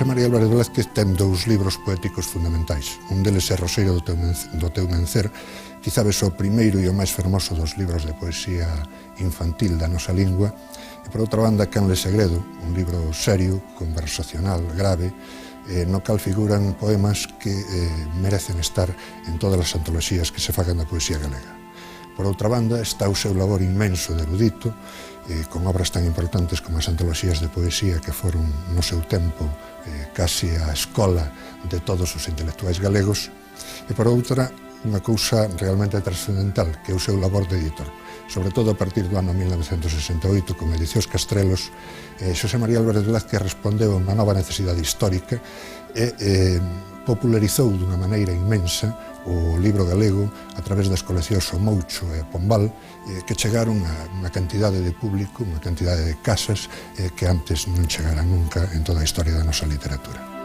Xosé María Álvarez Velázquez ten dous libros poéticos fundamentais. Un deles é Roseiro do teu mencer, quizabes o primeiro e o máis fermoso dos libros de poesía infantil da nosa lingua, e por outra banda Canle Segredo, un libro serio, conversacional, grave, no cal figuran poemas que merecen estar en todas as antoloxías que se fagan da poesía galega. Por outra banda, está o seu labor inmenso de erudito, con obras tan importantes como as antoloxías de poesía que foron no seu tempo casi a escola de todos os intelectuais galegos, e por outra, unha cousa realmente trascendental, que é o seu labor de editor. Sobre todo a partir do ano 1968, con Edicións Castrelos, Xosé María Álvarez Velázquez respondeu a unha nova necesidade histórica e popularizou dunha maneira inmensa o libro galego a través das coleccións O Moucho e Pombal, que chegaron a unha cantidade de público, unha cantidade de casas que antes non chegaran nunca en toda a historia da nosa literatura.